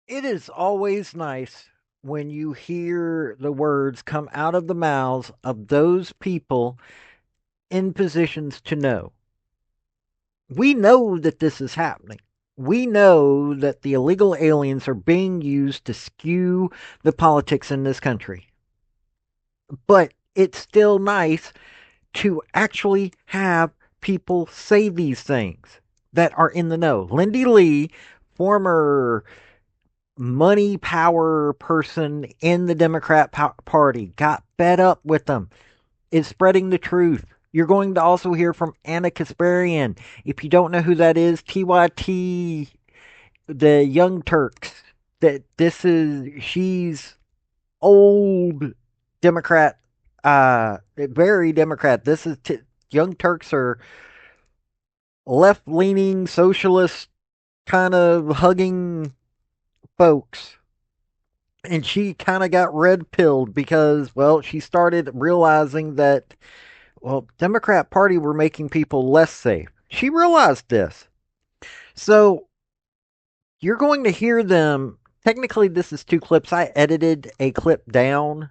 It is always nice when you hear the words come out of the mouths of those people in positions to know. We know that this is happening. We know that the illegal aliens are being used to skew the politics in this country. But it's still nice to actually have people say these things that are in the know. Lindy Li, former money power person in the Democrat Party, got fed up with them, is spreading the truth. You're going to also hear from Anna Kasparian. If you don't know who that is, TYT, the Young Turks. She's old Democrat, very Democrat. Young Turks are left leaning socialist kind of hugging folks, and she kind of got red pilled because, well, she started realizing that, well, Democrat Party were making people less safe. She realized this. So you're going to hear them. Technically, this is two clips. I edited a clip down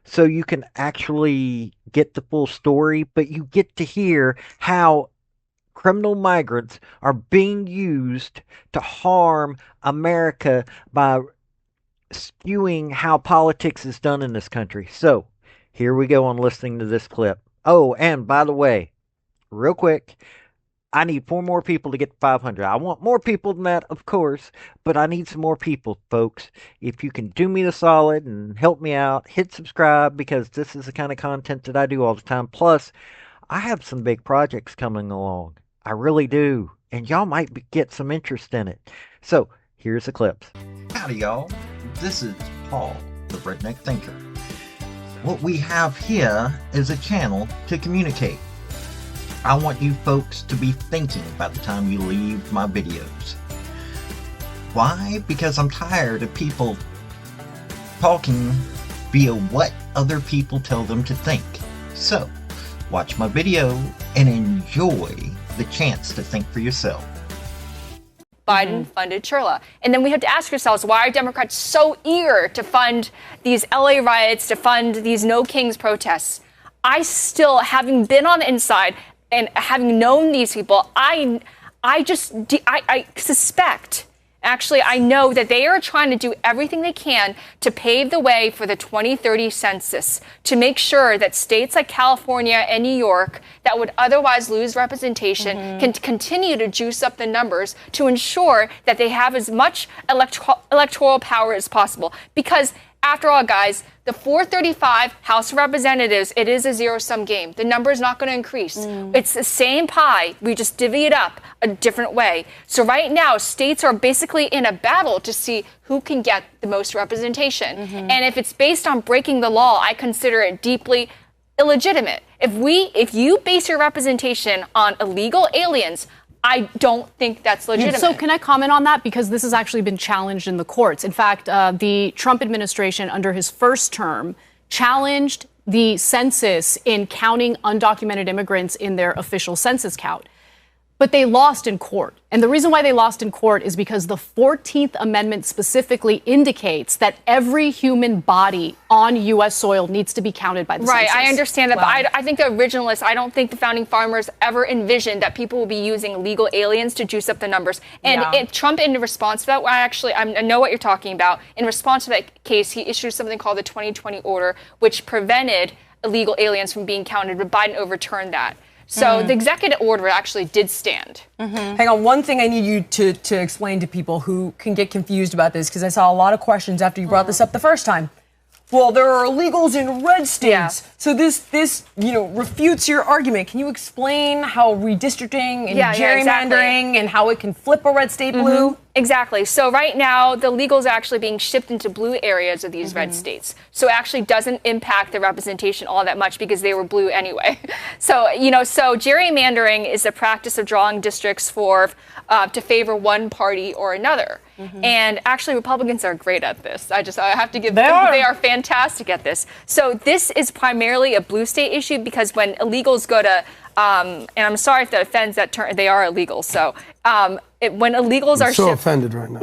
so you can actually get the full story, but you get to hear how criminal migrants are being used to harm America by skewing how politics is done in this country. So, here we go on listening to this clip. Oh, and by the way, real quick, I need four more people to get to 500. I want more people than that, of course, but I need some more people, folks. If you can do me the solid and help me out, hit subscribe because this is the kind of content that I do all the time. Plus, I have some big projects coming along. I really do. And y'all might get some interest in it. So, here's the clips. Howdy, y'all. This is Paul, the Redneck Thinker. What we have here is a channel to communicate. I want you folks to be thinking by the time you leave my videos. Why? Because I'm tired of people talking via what other people tell them to think. So, watch my video and enjoy the chance to think for yourself. Biden funded Chirla. And then we have to ask ourselves, why are Democrats so eager to fund these LA riots, to fund these No Kings protests? I still, having been on the inside and having known these people, I suspect, actually, I know that they are trying to do everything they can to pave the way for the 2030 census, to make sure that states like California and New York that would otherwise lose representation can continue to juice up the numbers to ensure that they have as much electoral power as possible. Because after all, guys, the 435 House of Representatives, it is a zero-sum game. The number is not going to increase. It's the same pie. We just divvy it up a different way. So right now, states are basically in a battle to see who can get the most representation. And if it's based on breaking the law, I consider it deeply illegitimate. If you base your representation on illegal aliens, I don't think that's legitimate. So can I comment on that? Because this has actually been challenged in the courts. In fact, the Trump administration, under his first term, challenged the census in counting undocumented immigrants in their official census count. But they lost in court. And the reason why they lost in court is because the 14th Amendment specifically indicates that every human body on U.S. soil needs to be counted by the census. Right, I understand that, but I think the originalists, I don't think the founding farmers ever envisioned that people will be using illegal aliens to juice up the numbers. And Trump, in response to that, I know what you're talking about. In response to that case, he issued something called the 2020 order, which prevented illegal aliens from being counted, but Biden overturned that. So the executive order actually did stand. Hang on, one thing I need you to explain to people who can get confused about this, because I saw a lot of questions after you brought this up the first time. Well, there are illegals in red states, so this refutes your argument. Can you explain how redistricting and gerrymandering and how it can flip a red state blue? Exactly. So right now, the illegals are actually being shipped into blue areas of these red states. So it actually doesn't impact the representation all that much because they were blue anyway. So, so gerrymandering is the practice of drawing districts to favor one party or another. And actually, Republicans are great at this. I have to give them, they are fantastic at this. So this is primarily a blue state issue because when illegals go to, and I'm sorry if that offends that term, they are illegal. So when illegals are so offended right now.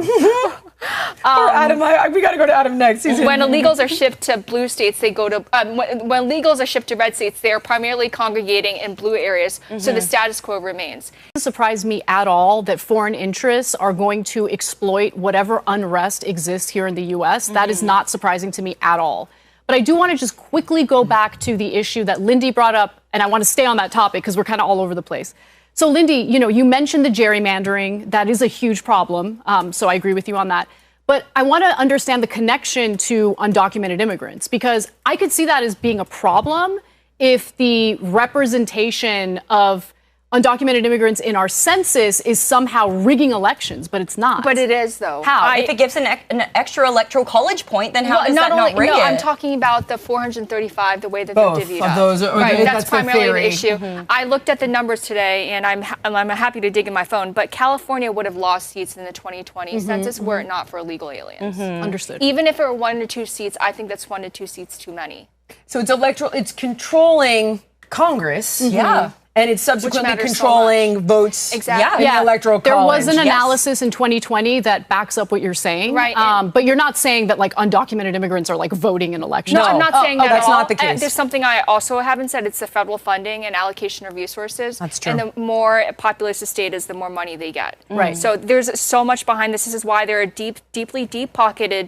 Adam, we got to go to Adam next. When illegals are shipped to blue states, they go to when illegals are shipped to red states, they are primarily congregating in blue areas. So the status quo remains. It doesn't surprise me at all that foreign interests are going to exploit whatever unrest exists here in the U.S. That is not surprising to me at all. But I do want to just quickly go back to the issue that Lindy brought up, and I want to stay on that topic because we're kind of all over the place. So, Lindy, you mentioned the gerrymandering. That is a huge problem. So I agree with you on that. But I want to understand the connection to undocumented immigrants, because I could see that as being a problem if the representation of undocumented immigrants in our census is somehow rigging elections, but it's not. But it is, though. How? If it gives an extra electoral college point, then how does that not rig it? No, I'm talking about the 435, the way that they're divvied up. Those, right, that's primarily the theory. issue. I looked at the numbers today, and I'm happy to dig in my phone, but California would have lost seats in the 2020 census were it not for illegal aliens. Understood. Even if it were 1 to 2 seats, I think that's 1 to 2 seats too many. So it's electoral. It's controlling Congress. Yeah. And it's subsequently controlling votes in the electoral college. There was an analysis in 2020 that backs up what you're saying. Right. But you're not saying that like undocumented immigrants are like voting in elections. No, I'm not saying that that's at all. not the case. There's something I also haven't said. It's the federal funding and allocation of resources. That's true. And the more populous a state is, the more money they get. Right. So there's so much behind this. This is why there are deeply deep-pocketed,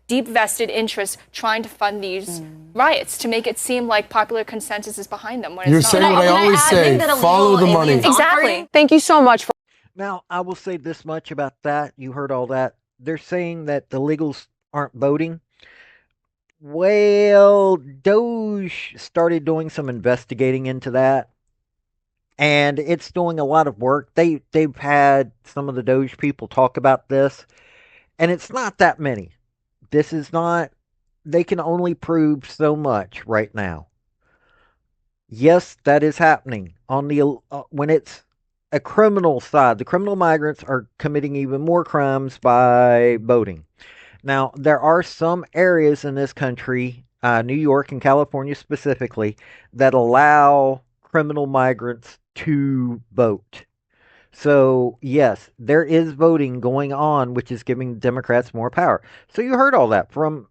deep vested interests trying to fund these riots to make it seem like popular consensus is behind them when You're it's saying not. what I always say, follow the money. Exactly. Thank you so much for. Now, I will say this much about that. You heard all that. They're saying that the illegals aren't voting. Well, Doge started doing some investigating into that, and it's doing a lot of work. They've had some of the Doge people talk about this, and it's not that many. This is not. They can only prove so much right now. Yes, that is happening on the when it's a criminal side. The criminal migrants are committing even more crimes by voting. Now, there are some areas in this country, New York and California specifically, that allow criminal migrants to vote. So, yes, there is voting going on, which is giving Democrats more power. So you heard all that from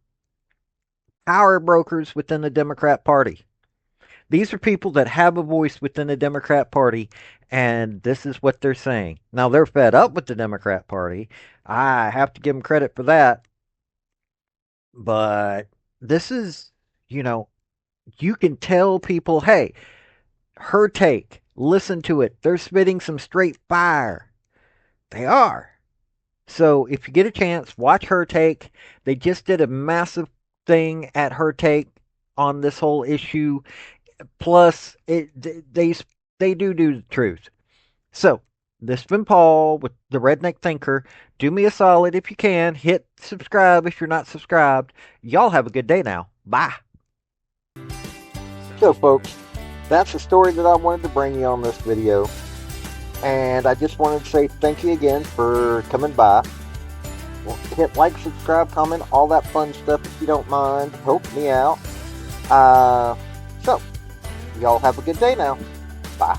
power brokers within the Democrat Party. These are people that have a voice within the Democrat Party, and this is what they're saying. Now, they're fed up with the Democrat Party. I have to give them credit for that. But this is, you can tell people, hey, her take, listen to it. They're spitting some straight fire. They are. So if you get a chance, watch her take. They just did a massive thing at her take on this whole issue. Plus, they do the truth. So, this has been Paul with the Redneck Thinker. Do me a solid if you can. Hit subscribe if you're not subscribed. Y'all have a good day now. Bye. So, folks, that's the story that I wanted to bring you on this video. And I just wanted to say thank you again for coming by. Hit like, subscribe, comment, all that fun stuff if you don't mind. Help me out. So, y'all have a good day now. Bye.